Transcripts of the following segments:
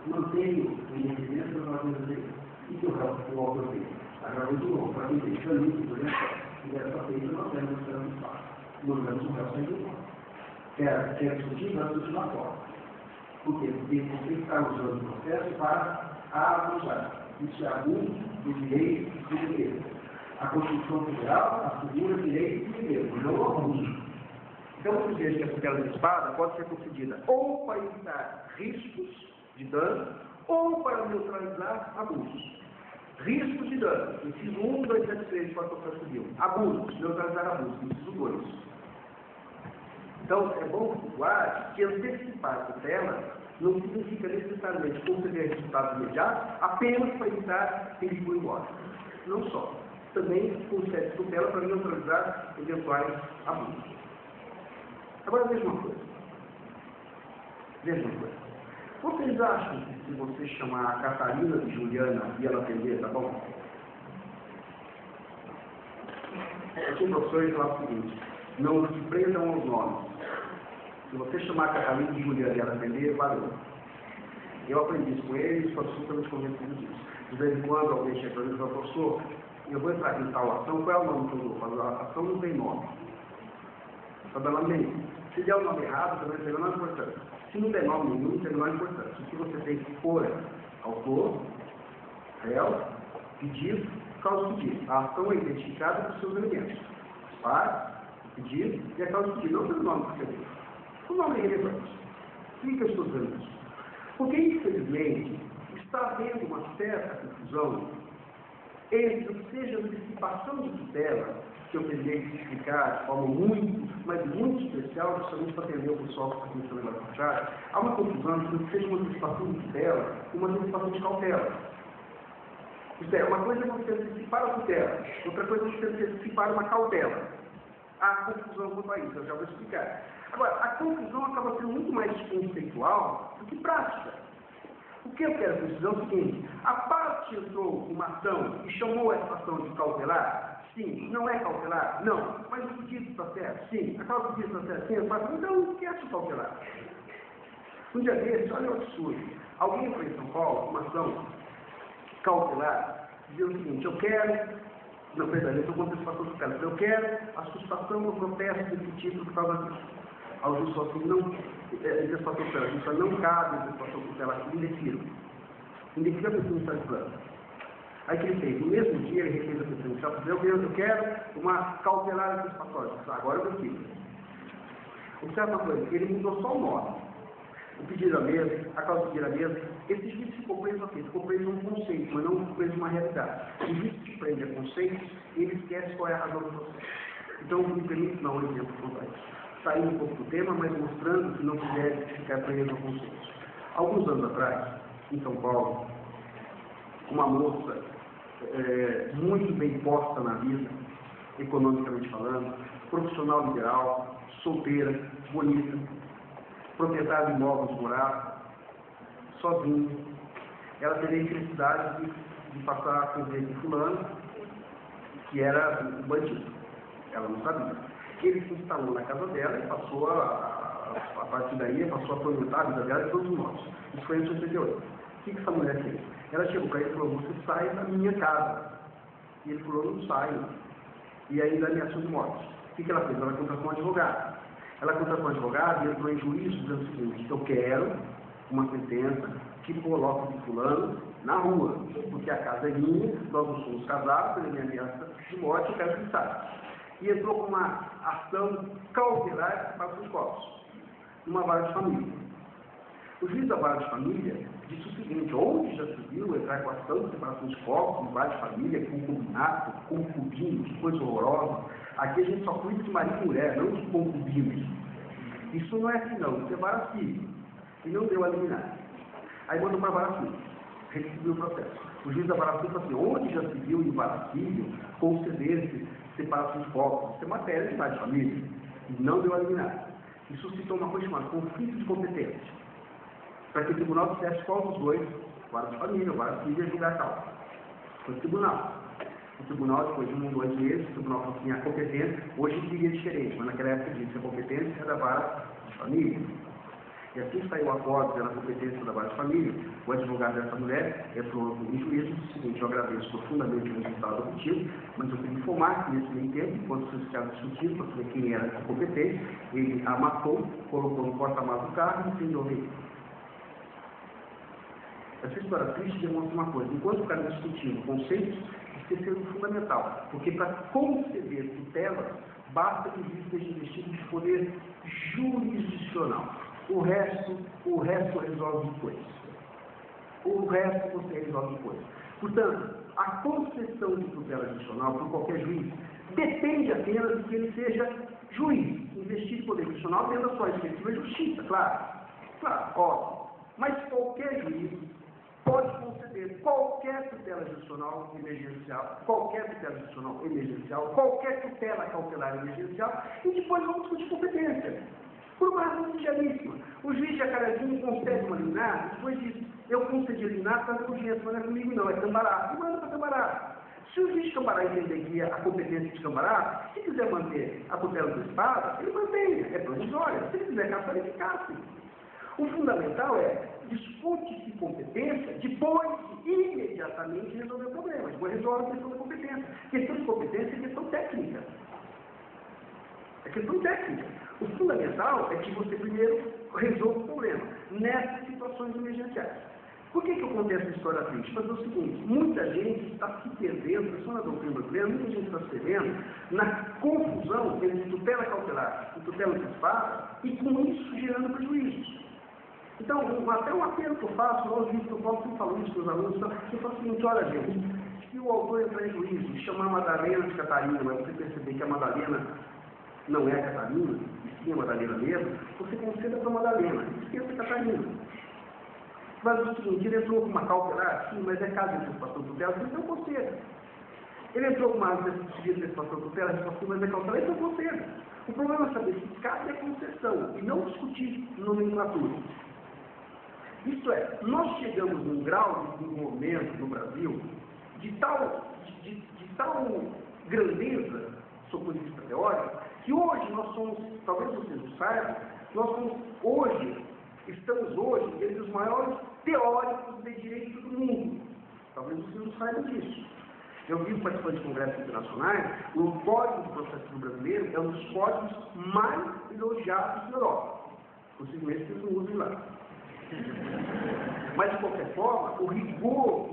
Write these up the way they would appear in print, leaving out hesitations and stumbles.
mantenho o envolvimento das nossas leis. E que o autor fez? Agravou de novo, para mim, deixando isso, por exemplo, que dessa feita nós temos o plano de espaço. Nós temos um resto de novo. Quer discutir, nós discutimos lá fora. Por quê? Porque você está usando o processo para abusar. Isso é abuso do direito do direito. A Constituição Federal assegura direito do direito, não abuso. Então, eu vejo que a tutela da espada pode ser concedida ou para evitar riscos de dano ou para neutralizar abusos. Riscos de dano. Inciso 1, 273 do Código Processo Civil. Abusos. Neutralizar abusos. Inciso 2. Então, é bom que guarde que antecipar a tutela não significa necessariamente conceder resultados imediatos apenas para evitar que ele for embora. Não só. Também concede tutela para neutralizar eventuais abusos. Agora, veja uma coisa. Vocês acham que se você chamar a Catarina de Juliana e ela atender, tá bom? Eu tinha professores que falavam o seguinte: não se prendam aos nomes. Se você chamar a Catarina de Juliana e ela atender, valeu. Eu aprendi isso com eles, estou absolutamente convencido disso. De vez em quando alguém chega para mim e fala: professor, eu vou entrar aqui em tal ação, qual é o nome que eu dou? A ação não tem nome. Só dá nome nenhum. Se der o nome errado, também não tem nome importante. Se não tem nome nenhum, tem nome importante. O que você tem que pôr é autor, réu, pedido, causa do pedido. A ação é identificada por seus elementos. Par, pedido e a causa do pedido. Não pelo nome que você tem. O nome é relevante. Por que eu estou dizendo isso? Porque, infelizmente, está havendo uma certa confusão entre o que seja antecipação de tutela, que eu teria que explicar de forma muito especial, justamente para atender o pessoal que está começando a puxar. Há uma confusão entre o que seja uma antecipação de tutela e uma antecipação de cautela. Isto é, uma coisa é você antecipar a tutela, outra coisa é você antecipar uma cautela. Há confusão quanto a isso, eu já vou explicar. Agora, a confusão acaba sendo muito mais conceitual do que prática. O que eu quero precisar é o seguinte: a parte entrou uma ação e chamou essa ação de cautelar? Sim. Não é cautelar? Não. Mas o pedido está certo? Sim. A causa do pedido está certo? Sim. Então, esquece o cautelar. Um dia desse, olha o absurdo. Alguém foi em São Paulo, uma ação cautelar, dizendo o seguinte: eu quero, não, perdão, eu estou com antecipação do cara, eu quero a sustação do protesto desse título por causa disso. Ao juiz falou assim: não, antecipação tutela, isso não cabe antecipação tutela, indefiro. Indefiro a pessoa está de plano. Aí que ele fez? No mesmo dia ele refez a pessoa inicial, eu quero uma cautelar antecipatória. Agora eu defiro. Observa uma coisa: ele mudou só o nome. O pedido a mesmo, a causa do pedido a mesmo. Esse juiz ficou preso aqui, ficou preso num conceito, mas não ficou preso numa realidade. O juiz que prende a conceitos, ele esquece qual é a razão do processo. Então, me permite dar um exemplo quanto a isso. Saindo um pouco do tema, mas mostrando que não se deve ficar preso a conceitos. Alguns anos atrás, em São Paulo, uma moça muito bem posta na vida, economicamente falando, profissional liberal, solteira, bonita, proprietária de imóveis morados, sozinha. Ela teve a infelicidade de passar a conviver com fulano, que era um bandido. Ela não sabia. Ele se instalou na casa dela e passou a partir daí, passou a atormentar a vida dela de todos os modos. Isso foi em 88. O que essa mulher fez? Ela chegou para ele e falou: você sai da minha casa. E ele falou: não saio. E ainda ameaçou de morte. O que ela fez? Ela contratou um advogado. Ela contratou um advogado e entrou em juízo dizendo o seguinte: eu quero uma sentença que coloque o fulano na rua, porque a casa é minha, nós não somos casados, ele me ameaça de morte, eu quero que saia. E entrou com uma ação cautelar para os corpos, numa vara de família. O juiz da vara de família disse o seguinte: onde já se viu entrar com ação de separação de corpos, em vara de família, concubinato, concubino, que coisa horrorosa. Aqui a gente só cuida de marido e mulher, não de concubinos. Isso não é assim não, isso é vara civil. E não deu a liminar. Aí mandou para a vara civil, recebeu o processo. O juiz da vara civil falou assim: onde já se viu em vara civil conceder-se separação de corpos? Isso é matéria de vara de família. E não deu a liminar. Isso suscitou uma coisa chamada conflito de competência, para que o tribunal dissesse qual dos dois, vara de família, vara civil, ia julgar a causa. Foi o tribunal. O tribunal, depois de 1 ou 2 meses, o tribunal falou assim: a competência, hoje seria diferente, mas naquela época disse: a competência é da vara de família. E assim saiu o acordo pela competência da vara-família, o advogado dessa mulher entrou em juízo, o seguinte: eu agradeço profundamente o resultado obtido, mas eu tenho que informar que nesse meio tempo, enquanto os fiscais discutiram para saber quem era competente, ele a matou, colocou no porta-malas do carro e incendiou o veículo. Essa história triste demonstra uma coisa: enquanto o cara está discutindo conceitos, esqueceram o fundamental, porque para conceder tutela, basta que o juiz esteja investido de poder jurisdicional. O resto resolve depois. O resto você resolve depois. Portanto, a concessão de tutela adicional por qualquer juiz depende apenas de que ele seja juiz, investido em poder jurisdicional, tendo a sua respectiva justiça, claro. Claro, óbvio. Mas qualquer juiz pode conceder qualquer tutela adicional emergencial, qualquer tutela cautelar emergencial, e depois vamos discutir competência. Por uma razão singelíssima. O juiz Jacarezinho concede uma liminar, depois diz: eu concedi a liminar para urgência, mas não é comigo não, é Cambará. E manda para Cambará. Se o juiz de Cambará entender que a competência de Cambará, se quiser manter a tutela do Estado, ele mantenha, é provisória. Se ele quiser caçar, ele caça. O fundamental é: discute-se competência depois de imediatamente resolver o problema. Depois resolve a questão da competência. Questão de competência é questão técnica. É questão técnica. O fundamental é que você primeiro resolva o problema nessas situações emergenciais. Por que eu contei essa história triste? Para dizer o seguinte: muita gente está se perdendo, só na doutrina brasileira, muita gente está se perdendo na confusão entre tutela cautelar e tutela antecipada, e com isso gerando prejuízos. Então, até um apelo que eu faço, nós vimos que eu posso falar isso para os alunos, eu falo o seguinte: olha, gente, se o autor entrar em juízo e chamar a Madalena de Catarina, mas você perceber que a Madalena não é a Catarina, e sim a Madalena mesmo, você conceda para a Madalena, e esqueça a Catarina. Mas o seguinte: ele entrou com uma cautelar, sim, mas é caso de antecipação de tutela, então conceda. Ele entrou com uma antecipação de tutela, mas é cautelar, então conceda. O problema é saber se cabe a concessão, e não discutir nomenclatura. Isto é, nós chegamos num grau de desenvolvimento no Brasil de tal grandeza, sob o ponto de vista teórico, que hoje nós somos, talvez vocês não saibam, estamos hoje entre os maiores teóricos de direito do mundo. Talvez vocês não saibam disso. Eu vi participando de congressos internacionais, o Código do Processo Brasileiro é um dos códigos mais elogiados da Europa. Possivelmente vocês não usem lá. Mas, de qualquer forma, o rigor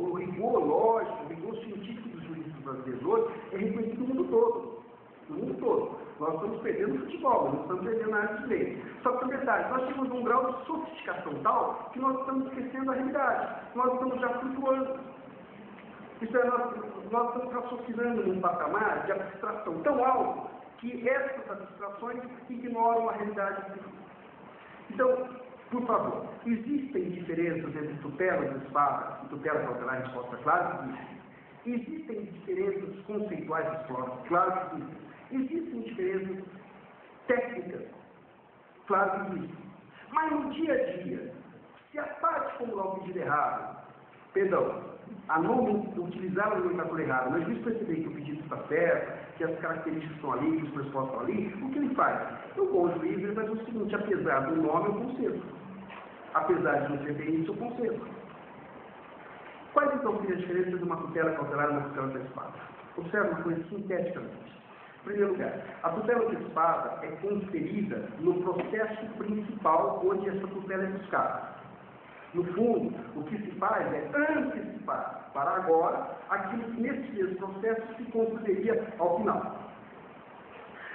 lógico, o rigor científico dos juristas brasileiros hoje é reconhecido no mundo todo. No mundo todo. Nós estamos perdendo o futebol, nós estamos perdendo a área de direito. Só que, na verdade, nós temos um grau de sofisticação tal que nós estamos esquecendo a realidade. Nós estamos já flutuando. Isso é, nós estamos raciocinando num patamar de abstração tão alto que essas abstrações ignoram a realidade. Então, por favor, existem diferenças entre tutela antecipada e tutela cautelar? Resposta clara que existe. Existem diferenças conceituais? Claro que existem. Existem diferenças técnicas? Claro que existem. Mas no dia a dia, se a parte formular o pedido errado, a não utilizar a nomenclatura errada, mas o juiz perceber que o pedido está certo, que as características estão ali, que os pressupostos estão ali, o que ele faz? O bom juiz ele vai dizer o seguinte: apesar do nome, eu concedo. Apesar de não ser bem isso, eu concedo. Quais então seriam as diferenças de uma tutela cautelar e uma tutela antecipada? Observe uma coisa sinteticamente. Em primeiro lugar, a tutela antecipada é conferida no processo principal onde essa tutela é buscada. No fundo, o que se faz é antecipar para agora aquilo que nesse mesmo processo se concederia ao final.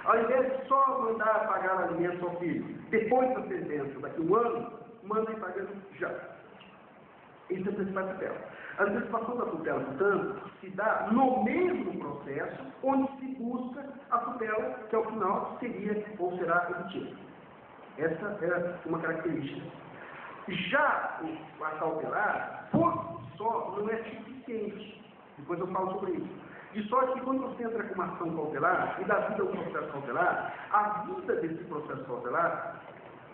Ao invés de só mandar pagar alimentos ao filho, depois da sentença, daqui a um ano, manda ir pagando já. Isso é antecipar a tutela. A antecipação da tutela, portanto, se dá no mesmo processo onde se busca a tutela, que ao final seria ou será obtida. Essa é uma característica. Já a cautelar, por si só, não é suficiente. Depois eu falo sobre isso. De sorte que quando você entra com uma ação cautelar e dá vida ao processo cautelar, a vida desse processo cautelar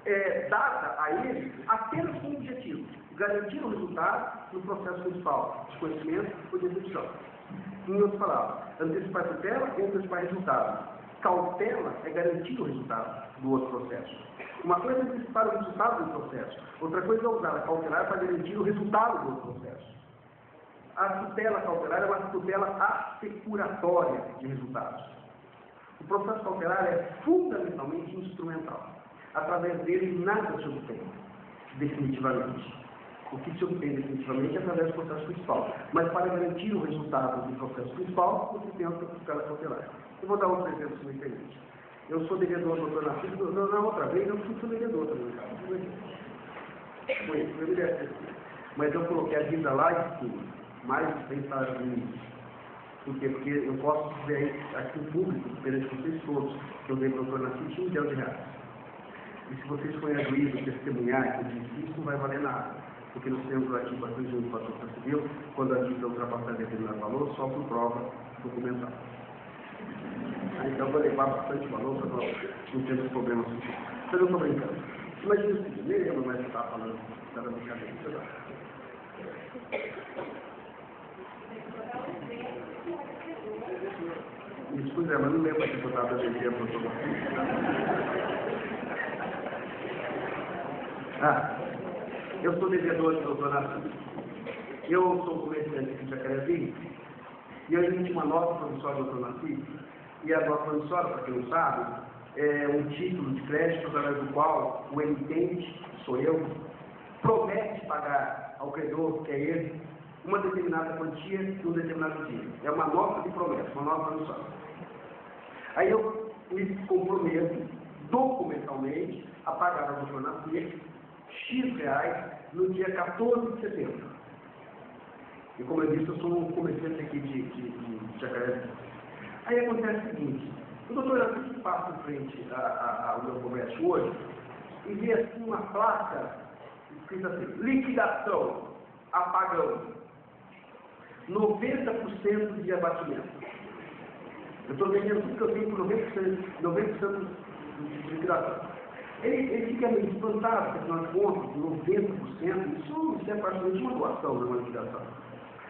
é dada a ele apenas com o objetivo: garantir o resultado no processo principal, de conhecimento ou de execução. Em outras palavras, antecipar tutela e antecipar resultado. cautela é garantir o resultado do outro processo. Uma coisa é antecipar o resultado do processo, outra coisa é usar a cautelar para garantir o resultado do outro processo. A tutela cautelar é uma tutela assecuratória de resultados. O processo cautelar é fundamentalmente instrumental. Através dele, nada se obtém definitivamente. O que se obtém definitivamente é através do processo principal. Mas para garantir o resultado do processo principal, você tem a tutela cautelar. Eu vou dar outro exemplo, se me permite. Eu sou devedor do doutor Narciso, na outra vez eu fui devedor também, cara. Foi direto. Mas eu coloquei a dívida lá em cima, mais de 100 salários mínimos. Por quê? Porque eu posso dizer aqui em público, perante vocês todos, que eu devo ao doutor Narciso R$1 milhão. E se vocês forem a juízo testemunhar que eu disse isso, não vai valer nada. Porque nós temos o artigo 401 do Código Civil, quando a dívida ultrapassar determinado valor, só por prova documental. Então eu vou levar bastante valor para nós não termos problemas com isso. Mas eu estou brincando. Imagina o seguinte, nem lembro mais o que estava falando, estava brincadeira. Me desculpe, mas não lembro que eu estava dando exemplo para vocês. Eu sou devedor do doutor Narciso. Eu sou comerciante aqui de Jacarezinho e eu emiti uma nota promissória do doutor Narciso. E a nota promissória, para quem não sabe, é um título de crédito através do qual o emitente, sou eu, promete pagar ao credor, que é ele, uma determinada quantia num determinado dia. É uma nota de promessa, uma nota promissória. Aí eu me comprometo documentalmente a pagar ao doutor Narciso X reais no dia 14 de setembro. E como eu disse, eu sou um comerciante aqui de Jacarezinho. Aí acontece o seguinte, o doutor Narciso passa em frente ao meu comércio hoje e vê assim uma placa escrita assim, liquidação, apagão, 90% de abatimento. Eu estou vendendo tudo que eu tenho por 90% de liquidação. Ele fica meio espantado, porque afinal de contas, 90%, isso é praticamente uma doação, não é uma liquidação.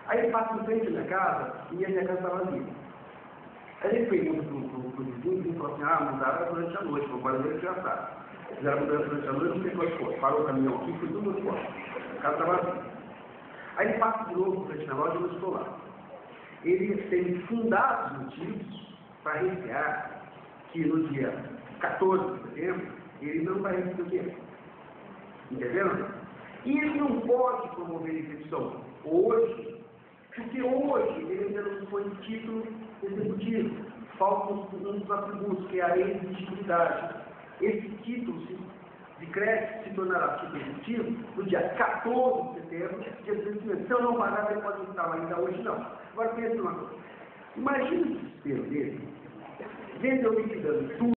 Aí ele passa em frente à minha casa e a minha casa está vazia. Aí ele pergunta para o vizinho e fala assim, mudaram durante a noite, vamos fazer já está. Fizeram mudança durante a noite, não sei quanto foi. Parou o caminhão aqui, foi tudo muito forte. A casa está vazia. Aí ele passa de novo frente na loja e eu não estou lá. Ele tem fundados motivos para recear que no dia 14 de setembro ele não vai receber o dinheiro. Entenderam? E ele não pode promover execução hoje, porque hoje ele ainda não foi título executivo. Falta um dos atributos, que é a exigibilidade. Esse título de crédito se tornará título executivo no dia 14 de setembro, dia de vencimento. Se eu não pagar, ele pode estar ainda hoje não. Agora pensa uma coisa. Imagina o desespero dele, vendo eu liquidando tudo.